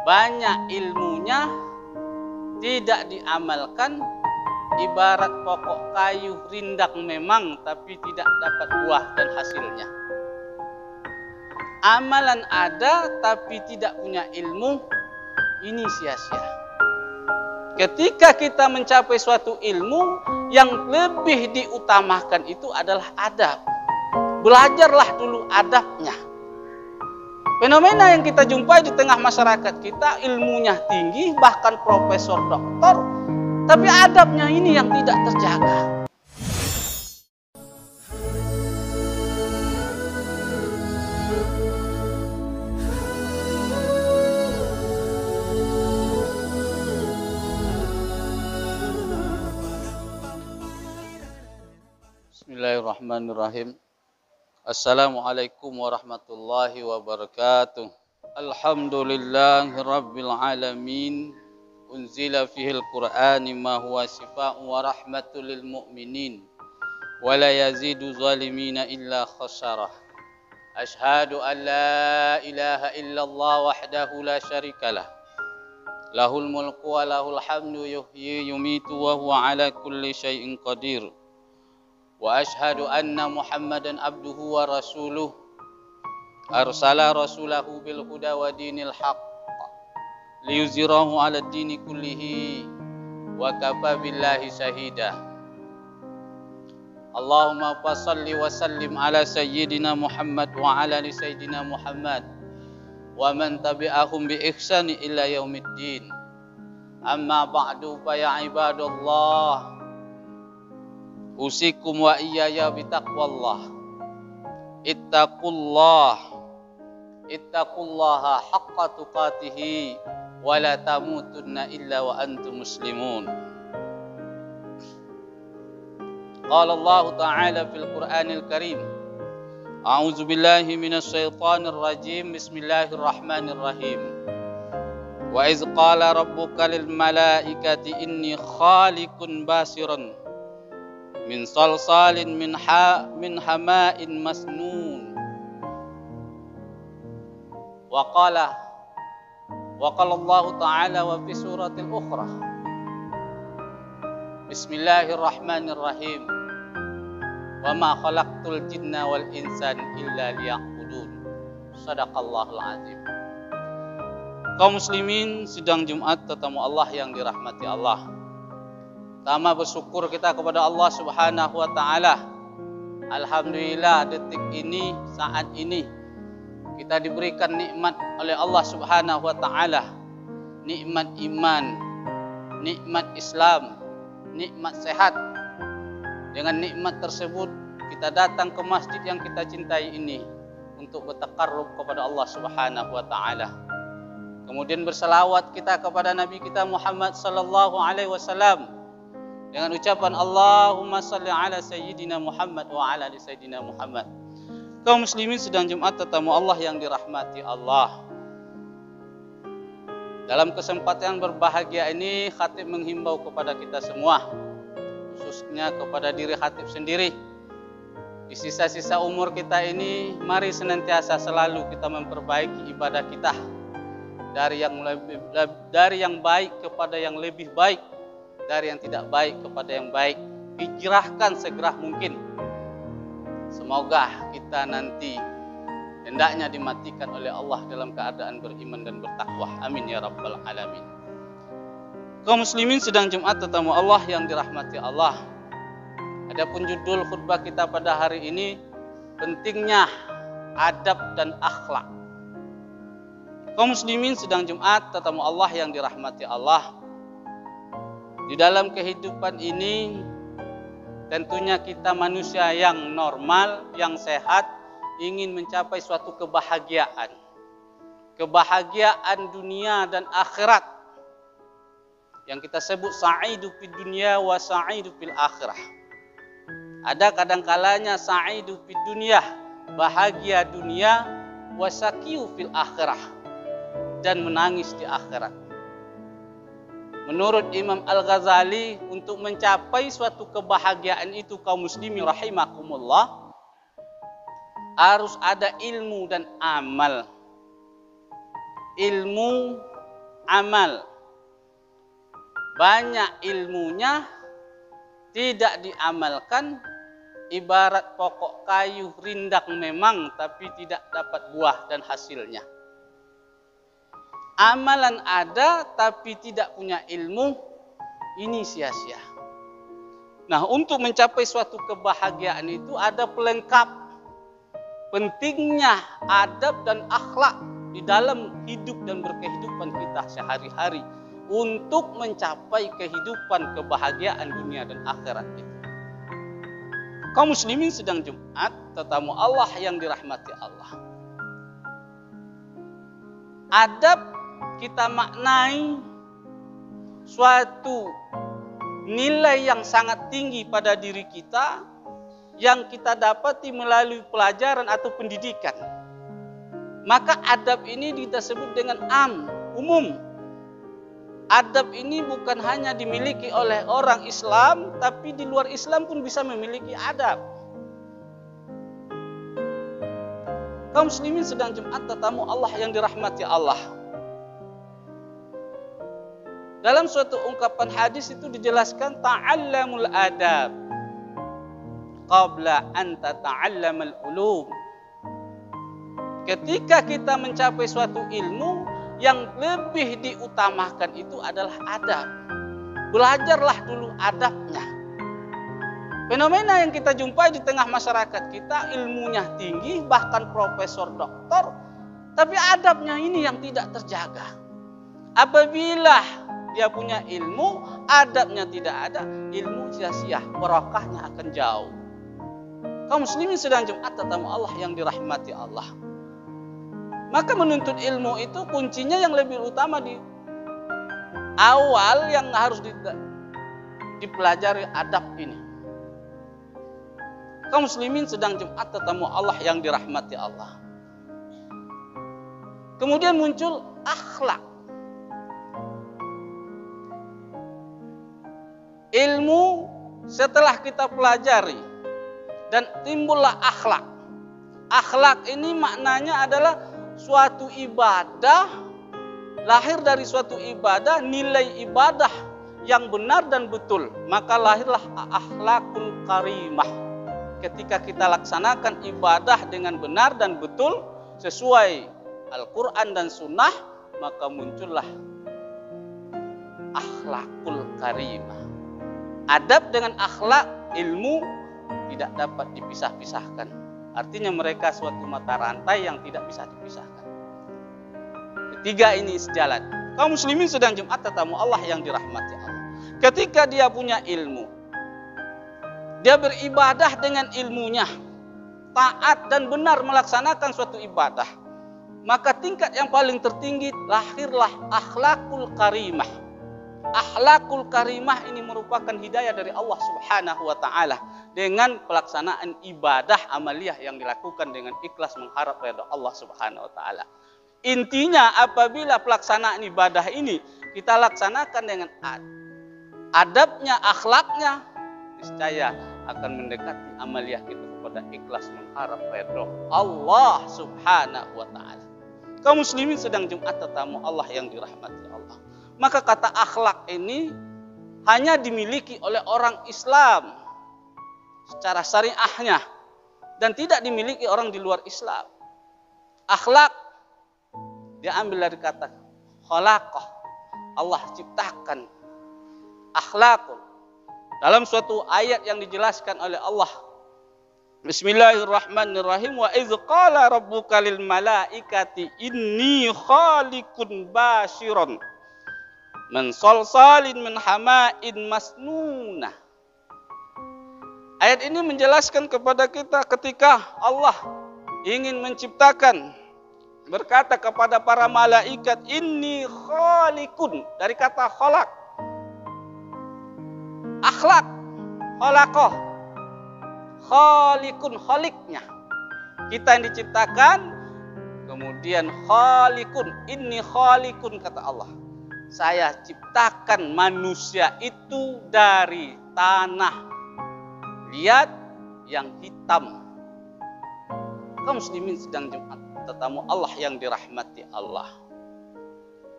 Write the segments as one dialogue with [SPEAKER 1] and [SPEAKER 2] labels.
[SPEAKER 1] banyak ilmunya tidak diamalkan, ibarat pokok kayu rindang memang tapi tidak dapat buah dan hasilnya. Amalan ada tapi tidak punya ilmu, ini sia-sia. Ketika kita mencapai suatu ilmu, yang lebih diutamakan itu adalah adab. Belajarlah dulu adabnya. Fenomena yang kita jumpai di tengah masyarakat kita, ilmunya tinggi, bahkan profesor, doktor, tapi adabnya ini yang tidak terjaga. Bismillahirrahmanirrahim. Assalamualaikum warahmatullahi wabarakatuh. Alhamdulillahi rabbil alamin. Unzila fihil qur'ani ma huwa sifa'un wa rahmatul lil mu'minin wa la yazidu zalimina illa khasarah. Ashhadu an la ilaha illallah wahdahu la syarikalah. Lahul mulku wa lahul hamdu yuhyi yumitu wa huwa ala kulli syai'in qadir. Wa ashhadu anna Muhammadan abduhu wa rasuluh arsala rasulahu bil huda wa dinil haqq liyuzhirahu 'ala ad-dini kullihi wa kafa billahi shahida. Allahumma shalli wa sallim ala sayyidina Muhammad wa ala ali sayyidina Muhammad wa man tabi'ahum bi ihsani ila yaumiddin. Amma ba'du fa ya ibadallah, usikum wa iyaya bitaqwallah. Ittaqullaha haqqa tuqatihi wa la tamutunna illa wa antum muslimun. Qala Allah Ta'ala fil Qur'anil Karim, a'udzu billahi minasy syaithanir rajim. Bismillahirrahmanirrahim. Wa iz qala rabbuka lil malaikati inni khaliqun basiran min salsalin min hama'in masnun. Wa qala Allah Ta'ala wa fi suratil ukhra, Bismillahirrahmanirrahim. Wa ma khalaqtul jinna wal insana illa liya'budun. Shadaqallahul azim. Kaum muslimin, sidang Jumat tetamu Allah yang dirahmati Allah. Pertama, bersyukur kita kepada Allah Subhanahu wa Ta'ala. Alhamdulillah, detik ini, saat ini kita diberikan nikmat oleh Allah Subhanahu wa Ta'ala. Nikmat iman, nikmat Islam, nikmat sehat. Dengan nikmat tersebut kita datang ke masjid yang kita cintai ini untuk bertakarrub kepada Allah Subhanahu wa Ta'ala. Kemudian berselawat kita kepada Nabi kita Muhammad sallallahu alaihi wasallam dengan ucapan Allahumma salli ala sayyidina Muhammad wa ala ali sayyidina Muhammad. Kaum muslimin sedang Jumat tetamu Allah yang dirahmati Allah. Dalam kesempatan yang berbahagia ini, khatib menghimbau kepada kita semua, khususnya kepada diri khatib sendiri. Di sisa-sisa umur kita ini, mari senantiasa selalu kita memperbaiki ibadah kita dari yang baik kepada yang lebih baik, dari yang tidak baik kepada yang baik. Hijrahkan segera mungkin. Semoga kita nanti hendaknya dimatikan oleh Allah dalam keadaan beriman dan bertakwa. Amin ya rabbal alamin. Kaum muslimin sedang Jumat tetamu Allah yang dirahmati Allah. Adapun judul khutbah kita pada hari ini, pentingnya adab dan akhlak. Kaum muslimin sedang Jumat tetamu Allah yang dirahmati Allah. Di dalam kehidupan ini tentunya kita manusia yang normal, yang sehat, ingin mencapai suatu kebahagiaan. Kebahagiaan dunia dan akhirat. Yang kita sebut sa'idu fid dunya wa sa'idu fil akhirah. Ada kadang-kalanya sa'idu fid dunya, bahagia dunia, wa saqiyu fil akhirah, dan menangis di akhirat. Menurut Imam Al-Ghazali, untuk mencapai suatu kebahagiaan itu kaum muslimin rahimakumullah, harus ada ilmu dan amal. Ilmu amal. Banyak ilmunya tidak diamalkan, ibarat pokok kayu rindang memang tapi tidak dapat buah dan hasilnya. Amalan ada tapi tidak punya ilmu, ini sia-sia. Nah, untuk mencapai suatu kebahagiaan itu ada pelengkap. Pentingnya adab dan akhlak di dalam hidup dan berkehidupan kita sehari-hari untuk mencapai kehidupan kebahagiaan dunia dan akhirat itu. Kaum muslimin sedang Jumat, tetamu Allah yang dirahmati Allah. Adab kita maknai suatu nilai yang sangat tinggi pada diri kita yang kita dapati melalui pelajaran atau pendidikan. Maka adab ini disebut dengan umum. Adab ini bukan hanya dimiliki oleh orang Islam, tapi di luar Islam pun bisa memiliki adab. Kaum muslimin sedang Jumat, tetamu Allah yang dirahmati Allah. Dalam suatu ungkapan hadis itu dijelaskan ta'allamul adab qabla an tata'allamal ulum. Ketika kita mencapai suatu ilmu, yang lebih diutamakan itu adalah adab. Belajarlah dulu adabnya. Fenomena yang kita jumpai di tengah masyarakat kita, ilmunya tinggi, bahkan profesor, doktor, tapi adabnya ini yang tidak terjaga. Apabila dia punya ilmu, adabnya tidak ada, ilmu sia-sia, barokahnya akan jauh. Kaum muslimin sedang Jumat, tetamu Allah yang dirahmati Allah. Maka menuntut ilmu itu kuncinya yang lebih utama di awal yang harus dipelajari adab ini. Kaum muslimin sedang Jumat, tetamu Allah yang dirahmati Allah. Kemudian muncul akhlak. Ilmu setelah kita pelajari dan timbullah akhlak. Akhlak ini maknanya adalah suatu ibadah, lahir dari suatu ibadah, nilai ibadah yang benar dan betul. Maka lahirlah akhlakul karimah. Ketika kita laksanakan ibadah dengan benar dan betul sesuai Al-Quran dan Sunnah, maka muncullah akhlakul karimah. Adab dengan akhlak, ilmu tidak dapat dipisah-pisahkan. Artinya mereka suatu mata rantai yang tidak bisa dipisahkan. Ketiga ini sejalan. Kaum muslimin sedang Jumat, tetamu Allah yang dirahmati Allah. Ketika dia punya ilmu, dia beribadah dengan ilmunya, taat dan benar melaksanakan suatu ibadah, maka tingkat yang paling tertinggi lahirlah akhlakul karimah. Akhlakul karimah ini merupakan hidayah dari Allah Subhanahu wa taala dengan pelaksanaan ibadah amaliyah yang dilakukan dengan ikhlas mengharap ridha Allah Subhanahu wa taala. Intinya apabila pelaksanaan ibadah ini kita laksanakan dengan adabnya, akhlaknya, niscaya akan mendekati amaliyah kita kepada ikhlas mengharap ridha Allah Subhanahu wa taala. Kaum muslimin sedang Jumat, tetamu Allah yang dirahmati Allah. Maka kata akhlak ini hanya dimiliki oleh orang Islam secara syariahnya dan tidak dimiliki orang di luar Islam. Akhlak diambil dari kata khalaqah, Allah ciptakan. Akhlakun dalam suatu ayat yang dijelaskan oleh Allah, Bismillahirrahmanirrahim, wa idz qala rabbuka lil malaikati inni khaliqun basyiran min salsalin min hama'in masnunah. Ayat ini menjelaskan kepada kita ketika Allah ingin menciptakan, berkata kepada para malaikat, inni khaliqun, dari kata khalaq. Akhlak, khalaqah, khaliqun, khaliqnya. Kita yang diciptakan, kemudian khaliqun, inni khaliqun, kata Allah. Saya ciptakan manusia itu dari tanah liat yang hitam. Kaum muslimin sedang Jumat, tetamu Allah yang dirahmati Allah.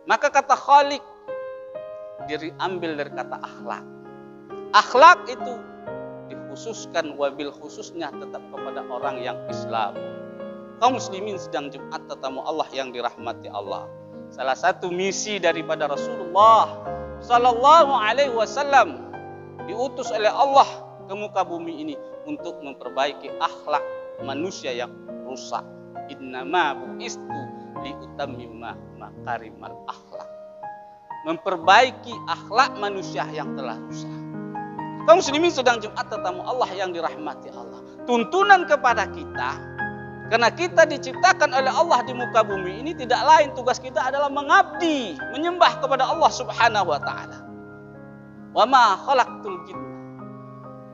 [SPEAKER 1] Maka kata khaliq diambil dari kata akhlak. Akhlak itu dikhususkan, wabil khususnya tetap kepada orang yang Islam. Kaum muslimin sedang Jumat tetamu Allah yang dirahmati Allah. Salah satu misi daripada Rasulullah Sallallahu Alaihi Wasallam diutus oleh Allah ke muka bumi ini untuk memperbaiki akhlak manusia yang rusak. Innama bu'istu liutammima makarimal akhlak. Memperbaiki akhlak manusia yang telah rusak. Kaum muslimin sedang Jumat tetamu Allah yang dirahmati Allah. Tuntunan kepada kita, karena kita diciptakan oleh Allah di muka bumi ini, tidak lain tugas kita adalah mengabdi, menyembah kepada Allah Subhanahu wa taala. Wa ma khalaqtul jinna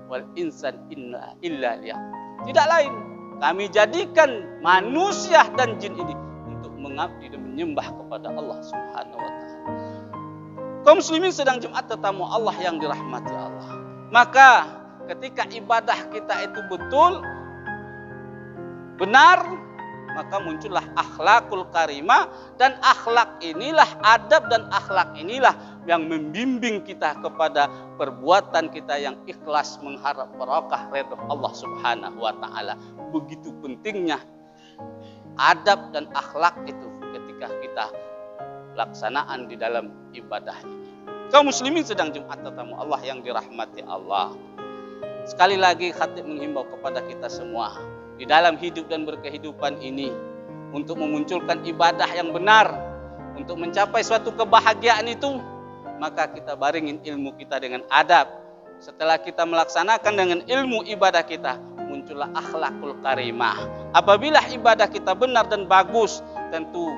[SPEAKER 1] wal insan illa liya'budun. Tidak lain, kami jadikan manusia dan jin ini untuk mengabdi dan menyembah kepada Allah Subhanahu wa taala. Kaum muslimin sedang Jumat tetamu Allah yang dirahmati Allah. Maka ketika ibadah kita itu betul, benar, maka muncullah akhlakul karimah, dan akhlak inilah, adab dan akhlak inilah yang membimbing kita kepada perbuatan kita yang ikhlas mengharap barakah ridha Allah Subhanahu wa taala. Begitu pentingnya adab dan akhlak itu ketika kita pelaksanaan di dalam ibadah ini. Kaum muslimin sedang Jumat tetamu Allah yang dirahmati Allah. Sekali lagi khatib menghimbau kepada kita semua di dalam hidup dan berkehidupan ini untuk memunculkan ibadah yang benar, untuk mencapai suatu kebahagiaan itu, maka kita baringin ilmu kita dengan adab. Setelah kita melaksanakan dengan ilmu ibadah kita, muncullah akhlakul karimah. Apabila ibadah kita benar dan bagus, tentu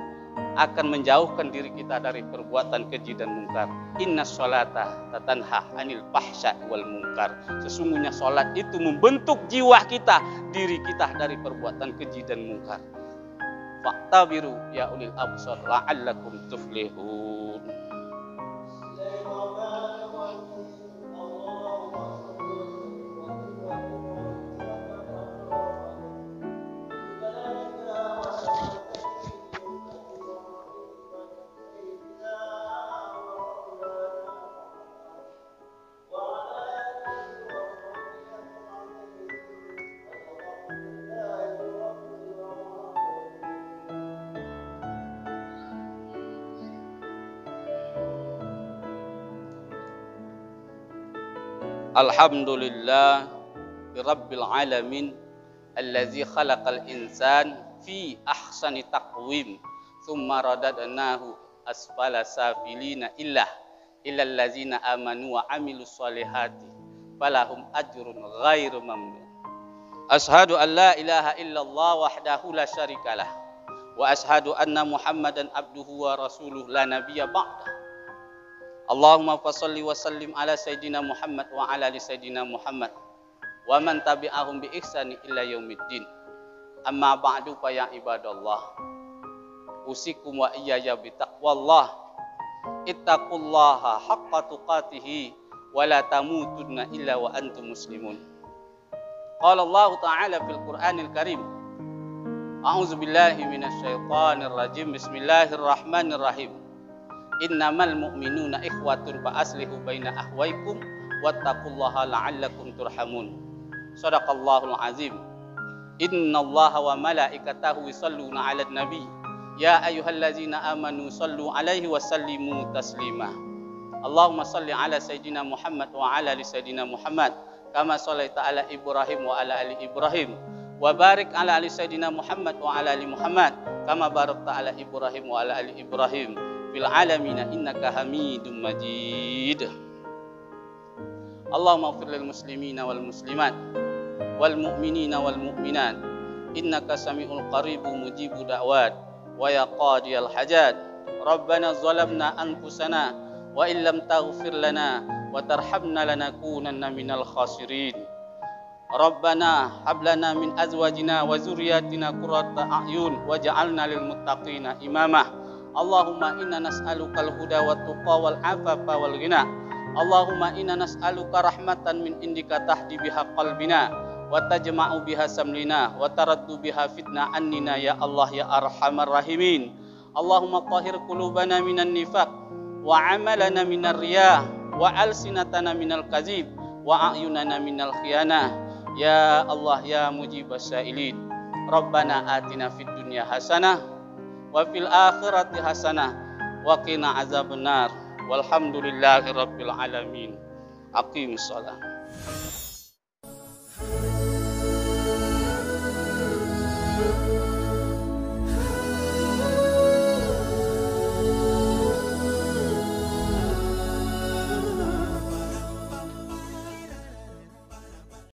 [SPEAKER 1] akan menjauhkan diri kita dari perbuatan keji dan mungkar. Inna sholata tatanha anil fahsya wal munkar. Sesungguhnya sholat itu membentuk jiwa kita, diri kita dari perbuatan keji dan mungkar. Fa'tabiru ya ulil absar la'allakum tuflihun. Alhamdulillah Rabbil alamin allazi khalaqal insan fi ahsani taqwim thumma radadnahu asfala safilina illa allazina amanu wa amilus solihati falahum ajrun ghairu mamnun. Ashhadu an la ilaha illallah wahdahu la syarikalah wa ashhadu anna Muhammadan abduhu wa rasuluh la nabiyya ba'dah. Allahumma fasholli wa sallim ala sayyidina Muhammad wa ala ali sayyidina Muhammad wa man tabi'ahum bi ihsani ila yaumiddin. Amma ba'du fa ya ibadallah, usikum wa iyaya bi taqwallah. Ittaqullaha haqqa tuqatih wa la tamutunna illa wa antum muslimun. Qala Allah ta'ala fil Qur'anil Karim, a'udzu billahi minasy syaithanir rajim. Bismillahirrahmanirrahim. Innamal mu'minuna ikhwatun fa aslihu baina akhwaykum wattaqullaha la'allakum turhamun. Shadaqallahul azim. Innallaha wa malaikatahu yusholluna 'alan nabi. Ya ayyuhallazina amanu shallu 'alaihi wa sallimu taslima. Allahumma shalli 'ala sayyidina Muhammad wa 'ala ali sayyidina Muhammad kama shallaita 'ala Ibrahim wa 'ala ali Ibrahim wa barik 'ala ali sayyidina Muhammad wa 'ala ali Muhammad kama barakta 'ala Ibrahim wa 'ala ali Ibrahim fil alamina innaka hamidum majid. Allahumma ighfir lil muslimina wal muslimat wal mu'minina wal mu'minat innaka sami'ul qaribu mujibu da'wat wa ya qadiyal hajat. Rabbana zalamna anfusana wa illam taghfir lana wa tarhamna lanakunanna minal khasirin. Rabbana hab lana min azwajina wa zurriyyatina qurrata a'yun waj'alna lil muttaqina imama. Allahumma inna nas'alukal huda wat tuqa wal afafa wal ghina. Allahumma inna nas'aluka rahmatan min indika tahdi biha qalbina wa tajma'u biha samlina wa taraddu biha fitna annina ya Allah ya arhamar rahimin. Allahumma tahhir qulubana minan nifaq wa amalana minar riyah wa alsinatana minal kadzib wa a'yunana minal khiyanah. Ya Allah ya mujibas sa'ilin, Rabbana atina fid dunya hasanah wa fil akhirati hasanah wa qina azabannar. Walhamdulillahi rabbil alamin. Aqimus shalah.